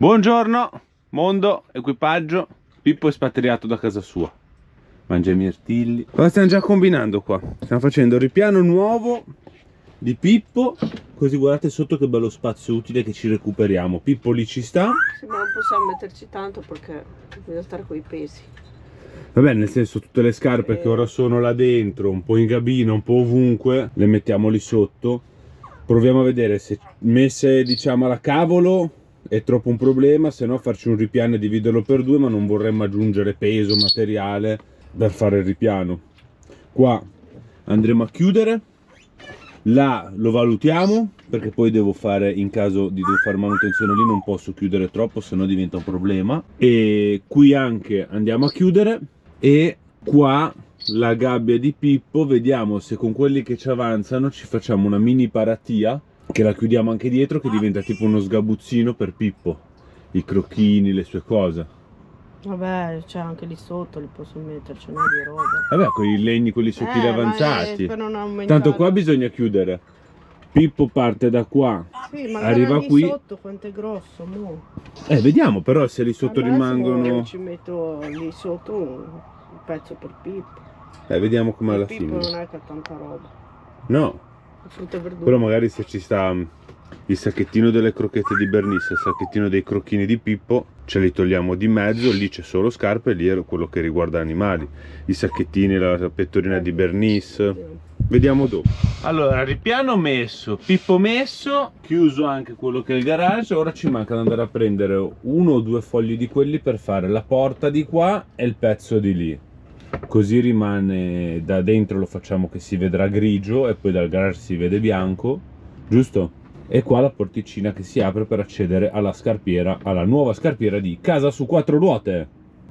Buongiorno, mondo, equipaggio. Pippo è spatriato da casa sua. Mangia i mirtilli. Cosa stiamo già combinando qua? Stiamo facendo il ripiano nuovo di Pippo. Così guardate sotto che bello spazio utile che ci recuperiamo. Pippo lì ci sta. Sì, ma non possiamo metterci tanto perché bisogna stare con i pesi. Vabbè, nel senso, tutte le scarpe che ora sono là dentro, un po' in cabina, un po' ovunque, le mettiamo lì sotto. Proviamo a vedere se messe, diciamo, alla cavolo è troppo un problema, se no farci un ripiano e dividerlo per due, ma non vorremmo aggiungere peso, materiale per fare il ripiano. Qua andremo a chiudere, là lo valutiamo, perché poi devo fare, in caso di dover fare manutenzione lì, non posso chiudere troppo, se no diventa un problema. E qui anche andiamo a chiudere, e qua la gabbia di Pippo, vediamo se con quelli che ci avanzano ci facciamo una mini paratia, che la chiudiamo anche dietro, che diventa tipo uno sgabuzzino per Pippo, i crocchini, le sue cose. Vabbè, c'è anche lì sotto, li posso metterci, no, di roba. Vabbè, con i legni, quelli sottili avanzati. Per non aumentare. Tanto qua bisogna chiudere. Pippo parte da qua, Sì, ma arriva lì qui. sotto quanto è grosso, mo. Vediamo però se lì sotto Adesso rimangono. ci metto lì sotto un pezzo per Pippo. Vediamo com'è alla Pippo fine. non è che ha tanta roba. No, Frutta e verdura. però magari se ci sta il sacchettino delle crocchette di Bernice, il sacchettino dei crocchini di Pippo, ce li togliamo di mezzo, lì c'è solo scarpe, lì è quello che riguarda animali, i sacchettini, la pettorina di Bernice. Vediamo dopo. Allora, ripiano messo, Pippo messo, chiuso anche quello che è il garage. Ora ci manca da andare a prendere uno o due fogli di quelli per fare la porta di qua e il pezzo di lì. Così rimane, da dentro lo facciamo che si vedrà grigio e poi dal garage si vede bianco, giusto? E qua la porticina che si apre per accedere alla scarpiera, alla nuova scarpiera di Casa su Quattro Ruote.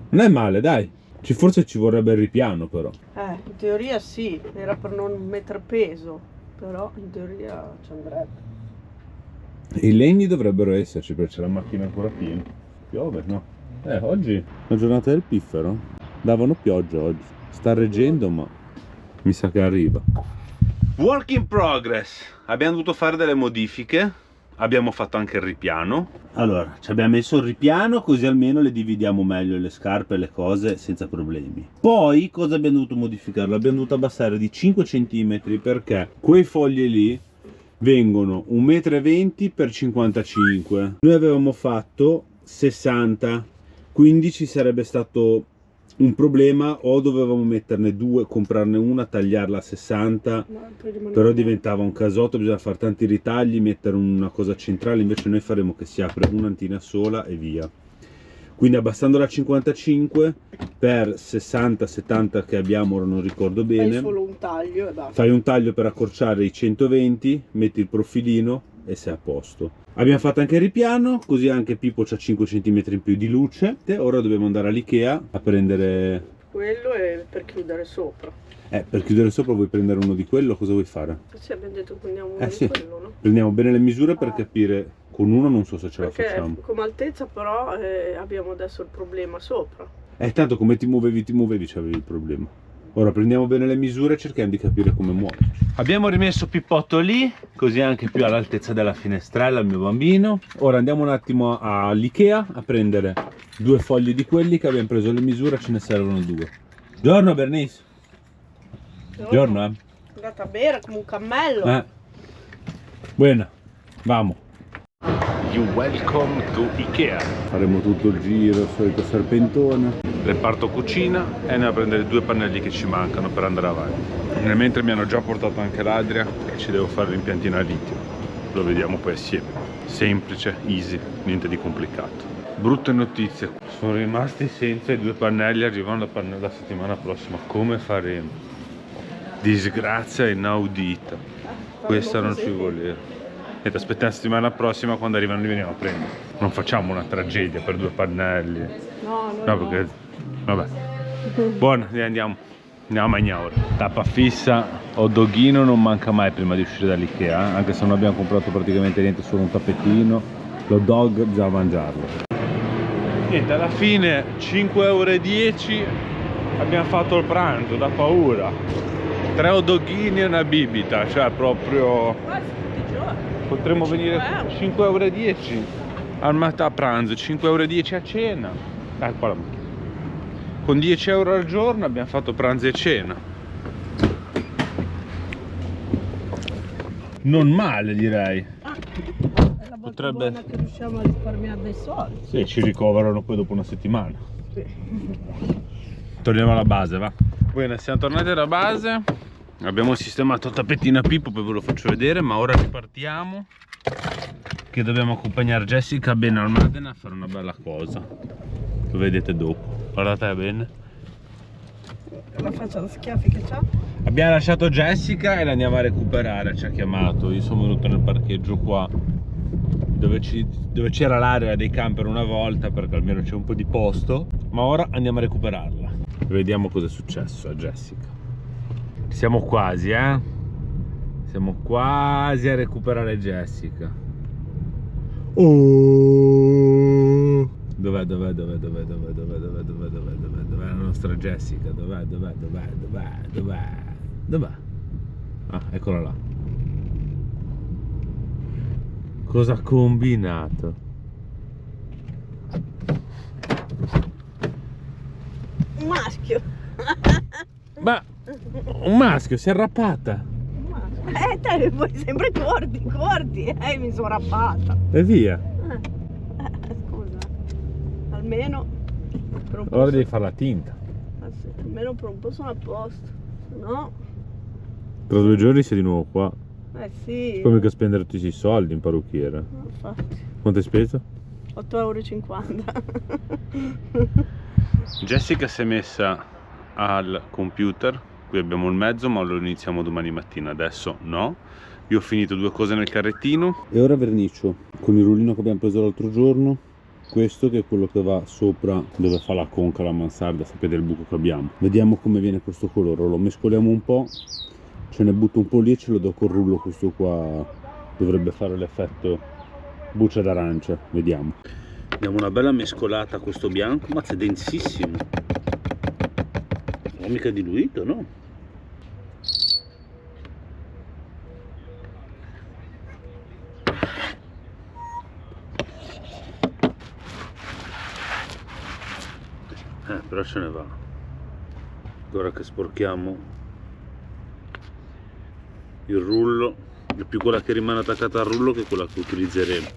Non è male, dai. Forse ci vorrebbe il ripiano però. In teoria sì, era per non mettere peso, però in teoria ci andrebbe. I legni dovrebbero esserci perché c'è la macchina ancora piena. Piove, no? Oggi è la giornata del piffero. Davano pioggia oggi. Sta reggendo, ma mi sa che arriva. Work in progress. Abbiamo dovuto fare delle modifiche. Abbiamo fatto anche il ripiano. Allora, ci abbiamo messo il ripiano così almeno le dividiamo meglio le scarpe e le cose senza problemi. Poi cosa abbiamo dovuto modificare? L'abbiamo dovuto abbassare di 5 cm perché quei fogli lì vengono 1,20 m x 55. Noi avevamo fatto 60, quindi ci sarebbe stato un problema, o dovevamo metterne due, comprarne una, tagliarla a 60, però diventava un casotto, bisogna fare tanti ritagli, mettere una cosa centrale. Invece noi faremo che si apre un'antina sola e via. Quindi abbassandola a 55 per 60-70 che abbiamo, ora non ricordo bene, fai solo un taglio e basta. Fai un taglio per accorciare i 120, metti il profilino e sei a posto. Abbiamo fatto anche il ripiano, così anche Pippo c'ha 5 cm in più di luce. E ora dobbiamo andare all'Ikea a prendere quello e per chiudere sopra. Per chiudere sopra vuoi prendere uno di quello? Cosa vuoi fare? Sì, abbiamo detto che prendiamo uno Sì. di quello, no? Prendiamo bene le misure per capire. Con uno non so se ce la Perché facciamo. come altezza però abbiamo adesso il problema sopra. Tanto come ti muovevi c'avevi il problema. Ora prendiamo bene le misure e cerchiamo di capire come muoverci. Abbiamo rimesso Pippotto lì, così anche più all'altezza della finestrella il mio bambino. Ora andiamo un attimo all'Ikea a prendere due fogli di quelli che abbiamo preso le misure, ce ne servono due. Buongiorno Bernice. Buongiorno. È andata a bere come un cammello. Buona, vamo. You welcome to Ikea. Faremo tutto il giro, il solito serpentone. Reparto cucina e andiamo a prendere due pannelli che ci mancano per andare avanti. Nel mentre mi hanno già portato anche l'Adria e ci devo fare l'impiantino a litio. Lo vediamo poi assieme. Semplice, easy, niente di complicato. Brutte notizie, sono rimasti senza i due pannelli, arrivano la settimana prossima. Come faremo? Disgrazia inaudita. Questa non ci voleva. Niente, aspettiamo la settimana prossima, quando arrivano li veniamo a prendere. Non facciamo una tragedia per due pannelli. No, perché... vabbè. Buono, andiamo a mangiare ora. Tappa fissa, hot doghino non manca mai prima di uscire dall'Ikea, anche se non abbiamo comprato praticamente niente, solo un tappetino. L'hot dog bisogna mangiarlo. Niente, alla fine 5,10 € abbiamo fatto il pranzo, da paura. 3 hot doghini e una bibita, cioè proprio... potremmo venire 5,10 €. Armata a pranzo, 5,10 € a cena. Qua la macchina. Con 10 € al giorno abbiamo fatto pranzo e cena. Non male, direi. È la volta Potrebbe- buona che riusciamo a risparmiare dei soldi. Sì, ci ricoverano poi dopo una settimana. Sì. Torniamo alla base, va. Bene, siamo tornati alla base. Abbiamo sistemato il tappetino a Pippo, poi ve lo faccio vedere, ma ora ripartiamo. Che dobbiamo accompagnare Jessica bene al Madden a fare una bella cosa. Lo vedete dopo. Guardate bene. La faccia da schiaffi che c'ha. Abbiamo lasciato Jessica e la andiamo a recuperare, ci ha chiamato. Io sono venuto nel parcheggio qua dove c'era l'area dei camper una volta, perché almeno c'è un po' di posto. Ma ora andiamo a recuperarla. Vediamo cosa è successo a Jessica. Siamo quasi, siamo quasi a recuperare Jessica. Oh! Dov'è la nostra Jessica? Dov'è? Ah, eccola là. Cosa ha combinato? Un maschio. Ma un maschio, si è arrappata. Te poi sempre corti. Mi sono rappata. E via. Scusa. Almeno per un po'. Ora devi fare la tinta. Sì, almeno per un po' sono a posto. Se no. Tra 2 giorni sei di nuovo qua. Sì. Poi mica spendere tutti questi soldi in parrucchiera. No, infatti. Quanto hai speso? 8,50 €. Jessica si è messa al computer. Qui abbiamo il mezzo, ma lo iniziamo domani mattina. Adesso no. Io ho finito 2 cose nel carrettino. E ora vernicio con il rullino che abbiamo preso l'altro giorno. Questo che è quello che va sopra dove fa la conca, la mansarda. Sapete il buco che abbiamo. Vediamo come viene questo colore. Lo mescoliamo un po'. Ce ne butto un po' lì e ce lo do col rullo. Questo qua dovrebbe fare l'effetto buccia d'arancia. Vediamo. Diamo una bella mescolata a questo bianco. Mazza, è densissimo. Non è mica diluito, no? Però ce ne va. Ora che sporchiamo il rullo, è più quella che rimane attaccata al rullo che quella che utilizzeremo.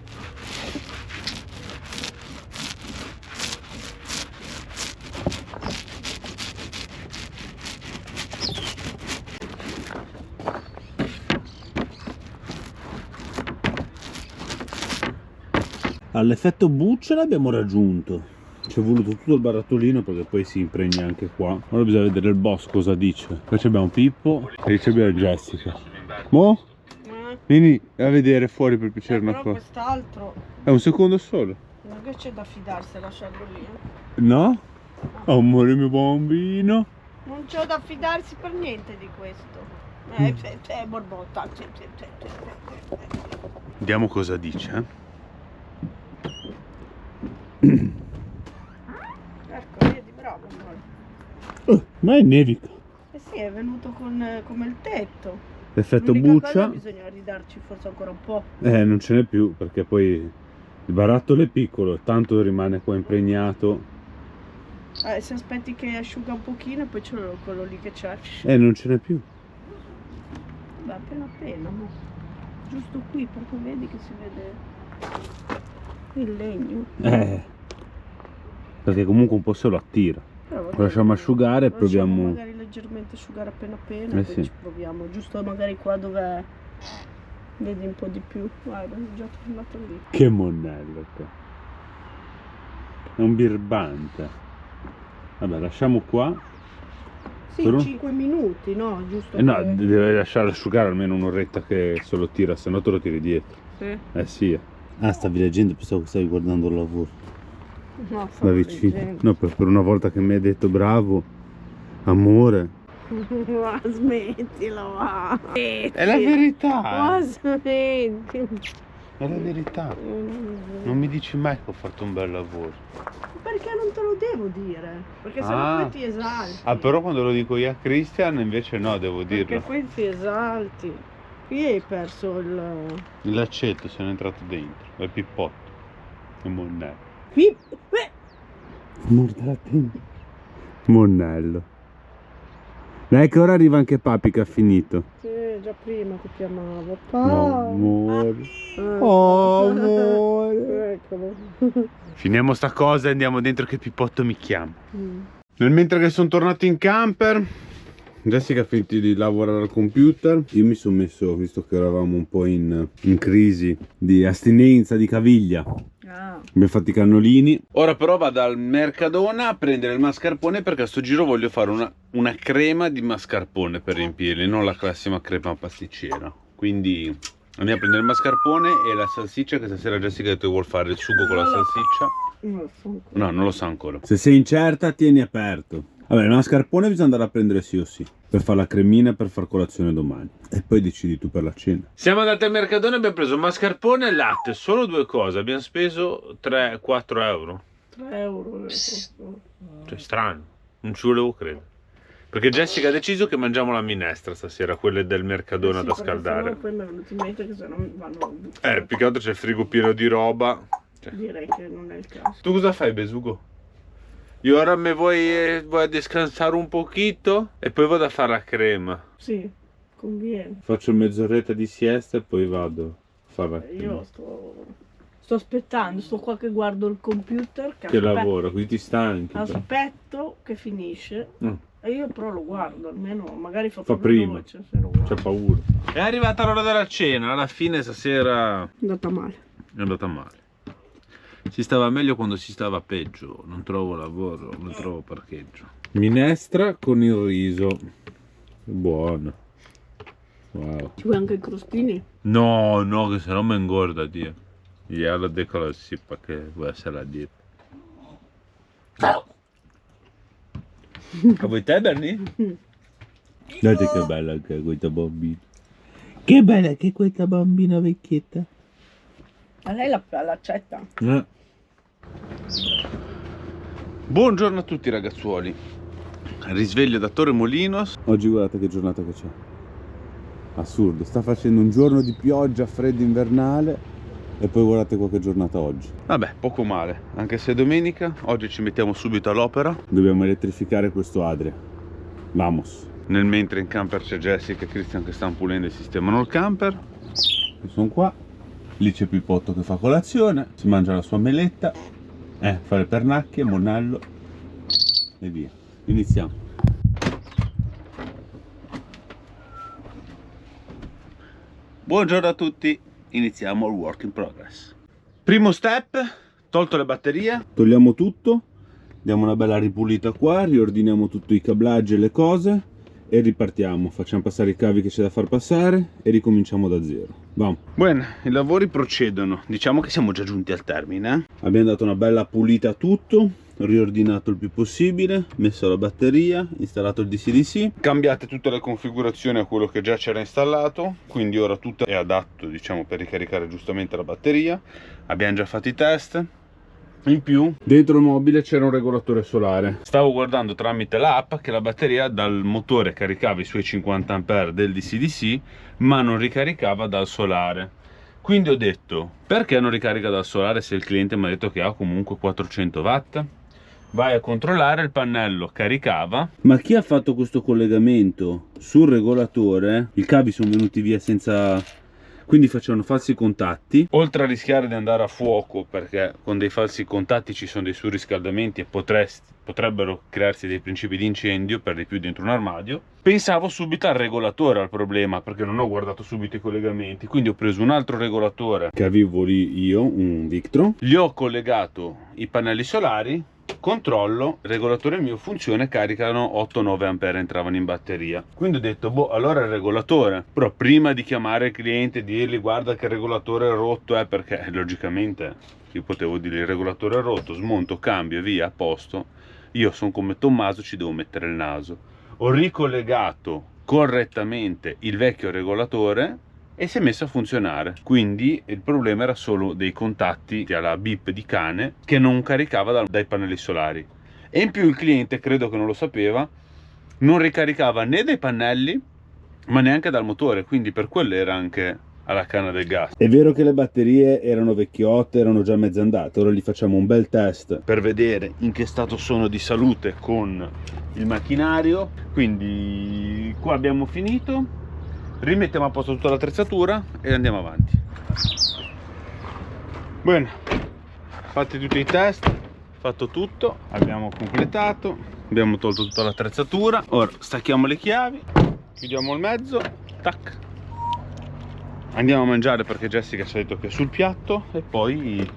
All'effetto buccia l'abbiamo raggiunto. Ci è voluto tutto il barattolino perché poi si impregna anche qua. Ora bisogna vedere il boss cosa dice. Poi abbiamo Pippo e abbiamo Jessica. Mo? Vieni a vedere fuori per piacere una Però cosa. quest'altro È un secondo solo. non è che c'è da fidarsi a lasciarlo lì. No? Amore mio bambino. Non c'è da fidarsi per niente di questo. C'è borbotta. Vediamo cosa dice. Ecco, vedi, bravo poi. Ma è nevica. Eh sì, è venuto come il tetto. L'effetto L'unica buccia. cosa, bisogna ridarci forse ancora un po'. Non ce n'è più perché poi il barattolo è piccolo, tanto rimane qua impregnato. Se aspetti che asciuga un pochino e poi c'è quello lì che c'è. Non ce n'è più. Beh, appena. Ma giusto qui perché vedi che si vede il legno. Perché comunque un po' se lo attira. Però Lo lasciamo asciugare e lasciamo proviamo. magari leggermente asciugare appena e poi sì. ci proviamo. Giusto magari qua dove vedi un po' di più. Guarda, è già tornato lì. Che monello te. È un birbante. Vabbè, lasciamo qua. Sì, Però- 5 minuti, no? Giusto? No, che- deve lasciare asciugare almeno un'oretta che se lo tira, se no te lo tiri dietro. Sì. Sì. Ah, stavi leggendo, pensavo che stavi guardando il lavoro. No, Da stavo vicino. leggendo. No, per una volta che mi hai detto bravo, amore. Ma smettila, va. È la verità. Ma smetti. È la verità. Non mi dici mai che ho fatto un bel lavoro. Perché non te lo devo dire? Perché sennò Ah. poi ti esalti. Ah, però quando lo dico io a Christian invece no, devo Perché dirlo. poi ti esalti. Qui hai perso il... L'aceto se n'è entrato dentro, è il pippotto. Monnello. Qui, Morta la tenda. Monnello. Dai che ora arriva anche Papi che ha finito. sì, già prima ti chiamavo. No, amore. Oh, amore. Eccolo. Finiamo sta cosa e andiamo dentro che Pipotto mi chiama. Nel mentre che sono tornato in camper, Jessica ha finito di lavorare al computer. Io mi sono messo, visto che eravamo un po' in crisi di astinenza, di caviglia. Abbiamo fatto i cannolini. Ora però vado al Mercadona a prendere il mascarpone perché a sto giro voglio fare una crema di mascarpone per riempirli, non la classica crema pasticcera. Quindi andiamo a prendere il mascarpone e la salsiccia, che stasera Jessica ha detto che vuol fare il sugo con la salsiccia. Non lo so ancora. No, non lo sa ancora. Se sei incerta, tieni aperto. Vabbè, il mascarpone bisogna andare a prendere sì o sì, per fare la cremina e per far colazione domani. E poi decidi tu per la cena. Siamo andati al Mercadona e abbiamo preso mascarpone e latte, solo due cose. Abbiamo speso 3-4 euro. 3 euro. Cioè, strano, non ci volevo credere. Perché Jessica ha deciso che mangiamo la minestra stasera, quelle del Mercadona da scaldare. Poi mi è venuto in mente che se no vanno. Più che altro c'è il frigo pieno di roba. Direi che non è il caso. Tu cosa fai, Besugo? Io ora me voy a descansare un pochito e poi vado a fare la crema. Sì, conviene. Faccio mezz'oretta di siesta e poi vado a fare la crema. Io sto aspettando, sto qua che guardo il computer. Che lavoro, quindi ti stanchi. Aspetto che finisce. E io però lo guardo, almeno magari fa prima. Veloce, se lo guardo. C'è paura. È arrivata l'ora della cena, alla fine stasera È andata male. è andata male. Si stava meglio quando si stava peggio, non trovo lavoro, non trovo parcheggio. Minestra con il riso, buono. Wow. Ci vuoi anche i crostini? No, no, che se no mi ingorda, Dio. Ya lo dico così perché vuoi essere la dieta. A vuoi te, Bernie? Guardate che bella anche questa bambina. Che bella che questa bambina vecchietta. A lei l'accetta? Buongiorno a tutti ragazzuoli. Risveglio da Torre Molinos. Oggi guardate che giornata che c'è. Assurdo, sta facendo un giorno di pioggia, freddo invernale. E poi guardate qua che giornata oggi. Vabbè, poco male. Anche se è domenica, oggi ci mettiamo subito all'opera. Dobbiamo elettrificare questo Adria. Vamos. Nel mentre in camper c'è Jessica e Christian che stanno pulendo e sistemano il camper. Io sono qua. Lì c'è Pipotto che fa colazione. Si mangia la sua meletta. Fa le pernacchie, Monnello. E via. Iniziamo. Buongiorno a tutti. Iniziamo il work in progress. Primo step, tolto le batterie, togliamo tutto, diamo una bella ripulita qua, riordiniamo tutti i cablaggi e le cose e ripartiamo. Facciamo passare i cavi che c'è da far passare e ricominciamo da zero. Vamo. Bene, i lavori procedono. Diciamo che siamo già giunti al termine. Abbiamo dato una bella pulita a tutto, riordinato il più possibile, messo la batteria, installato il DC-DC, cambiate tutte le configurazioni a quello che già c'era installato, quindi ora tutto è adatto, diciamo, per ricaricare giustamente la batteria. Abbiamo già fatto i test. In più dentro il mobile c'era un regolatore solare. Stavo guardando tramite l'app che la batteria dal motore caricava i suoi 50 A del DC-DC, ma non ricaricava dal solare. Quindi ho detto, perché non ricarica dal solare se il cliente mi ha detto che ha comunque 400 watt? Vai a controllare, il pannello caricava, ma chi ha fatto questo collegamento sul regolatore, i cavi sono venuti via senza... quindi facevano falsi contatti. Oltre a rischiare di andare a fuoco, perché con dei falsi contatti ci sono dei surriscaldamenti e potrebbero crearsi dei principi di incendio, per di più dentro un armadio, pensavo subito al regolatore al problema, perché non ho guardato subito i collegamenti. Quindi ho preso un altro regolatore che avevo lì io, un Victron, gli ho collegato i pannelli solari, controllo, il regolatore mio funziona e caricano 8-9 ampere, entravano in batteria. Quindi ho detto, boh, allora il regolatore. Però prima di chiamare il cliente e dirgli guarda che il regolatore è rotto, perché logicamente io potevo dire il regolatore è rotto, smonto, cambio e via, a posto. Io sono come Tommaso, ci devo mettere il naso. Ho ricollegato correttamente il vecchio regolatore e si è messo a funzionare. Quindi il problema era solo dei contatti alla bip di cane che non caricava dai pannelli solari, e in più il cliente, credo che non lo sapeva, non ricaricava né dai pannelli ma neanche dal motore, quindi per quello era anche alla canna del gas. È vero che le batterie erano vecchiotte, erano già mezze andate, ora gli facciamo un bel test Per vedere in che stato sono di salute con il macchinario. Quindi qua abbiamo finito, rimettiamo a posto tutta l'attrezzatura e andiamo avanti. Bene, fatti tutti i test, fatto tutto, abbiamo completato, abbiamo tolto tutta l'attrezzatura. Ora stacchiamo le chiavi, chiudiamo il mezzo, tac, andiamo a mangiare perché Jessica ci ha detto che è sul piatto e poi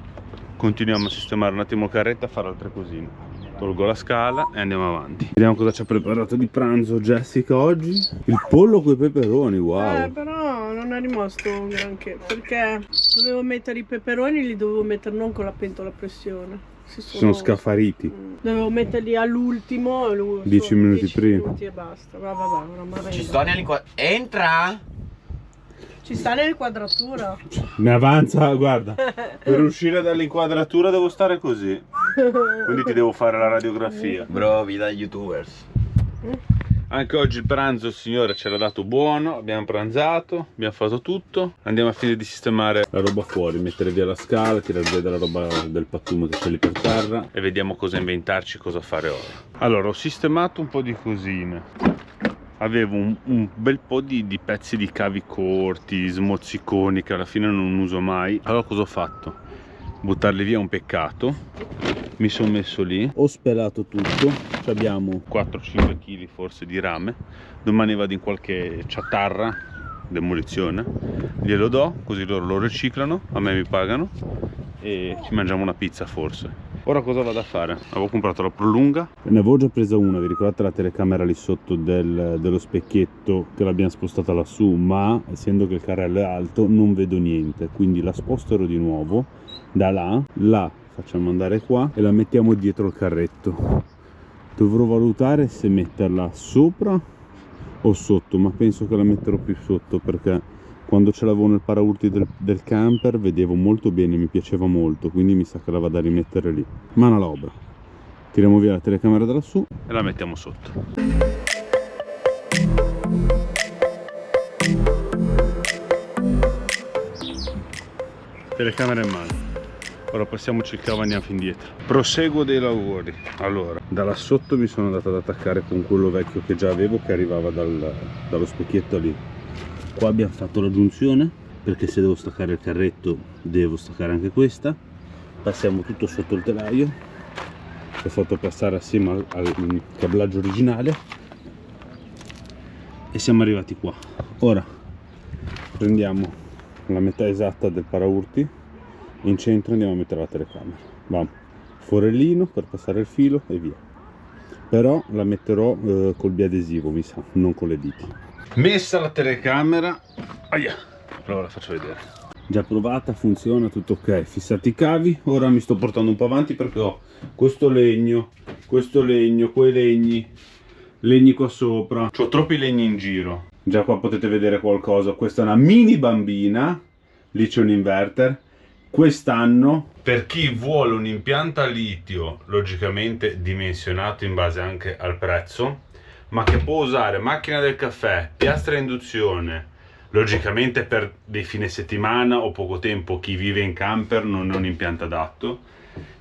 continuiamo a sistemare un attimo il carretto, a fare altre cosine. Tolgo la scala e andiamo avanti. Vediamo cosa ci ha preparato di pranzo Jessica oggi. Il pollo con i peperoni, wow. Però non è rimasto un granché, perché dovevo mettere i peperoni, li dovevo mettere non con la pentola a pressione. Sono scafariti. Dovevo metterli all'ultimo. 10 minuti 10 prima. minuti e basta. Va, Ci sto nell'inquadratura. Entra! Ci sta nell'inquadratura. Ne avanza, guarda. Per uscire dall'inquadratura devo stare così. Quindi ti devo fare la radiografia. Bro, vida youtubers. Anche oggi il pranzo il signore ce l'ha dato buono. Abbiamo pranzato, abbiamo fatto tutto. Andiamo a finire di sistemare La roba fuori, mettere via la scala, tirare via della roba del pattume che c'è lì per terra. e vediamo cosa inventarci, cosa fare ora. Allora, ho sistemato un po' di cosine. Avevo un bel po' di pezzi di cavi corti, smozziconi che alla fine non uso mai. Allora cosa ho fatto? Buttarli via è un peccato. Mi sono messo lì. Ho spelato tutto, abbiamo 4-5 kg forse di rame. Domani vado in qualche ciatarra, demolizione, glielo do, così loro lo riciclano, a me mi pagano e ci mangiamo una pizza forse. Ora cosa vado a fare? Avevo comprato la prolunga. Ne avevo già presa una, vi ricordate la telecamera lì sotto dello specchietto che l'abbiamo spostata lassù, ma essendo che il carrello è alto non vedo niente, quindi la sposterò di nuovo da là, la facciamo andare qua e la mettiamo dietro il carretto. Dovrò valutare se metterla sopra o sotto, ma penso che la metterò più sotto perché quando ce l'avevo nel paraurti del camper vedevo molto bene, mi piaceva molto, quindi mi sa che la vado a rimettere lì. Mano all'opera. Tiriamo via la telecamera da lassù E la mettiamo sotto. Telecamera in mano. Ora passiamoci il cavo e andiamo fin dietro. Proseguo dei lavori. Allora, da là sotto mi sono andato ad attaccare con quello vecchio che già avevo, che arrivava dallo specchietto lì. Qua abbiamo fatto la giunzione, perché se devo staccare il carretto devo staccare anche questa. Passiamo tutto sotto il telaio. L'ho fatto passare assieme al cablaggio originale e siamo arrivati qua. Ora prendiamo la metà esatta del paraurti e in centro andiamo a mettere la telecamera. Vamo, forellino per passare il filo e via. Però la metterò col biadesivo, mi sa, non con le dita. Messa la telecamera, aia, allora la faccio vedere. Già provata, funziona, tutto ok. Fissati i cavi, ora mi sto portando un po' avanti perché ho questo legno, quei legni qua sopra. C'ho troppi legni in giro. Già qua potete vedere qualcosa. Questa è una mini bambina, lì c'è un inverter. Quest'anno, per chi vuole un impianto a litio, logicamente dimensionato in base anche al prezzo, ma che può usare macchina del caffè, piastra a induzione, logicamente per dei fine settimana o poco tempo, chi vive in camper non è un impianto adatto,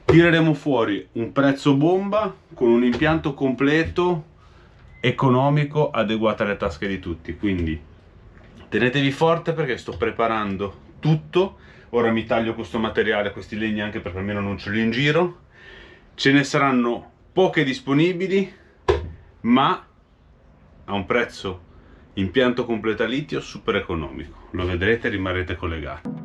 tireremo fuori un prezzo bomba con un impianto completo, economico, adeguato alle tasche di tutti. Quindi tenetevi forte perché sto preparando tutto. Ora mi taglio questo materiale, questi legni, anche perché almeno non ce li ho in giro. Ce ne saranno poche disponibili, ma a un prezzo impianto completo a litio super economico. Lo vedrete, rimarrete collegati.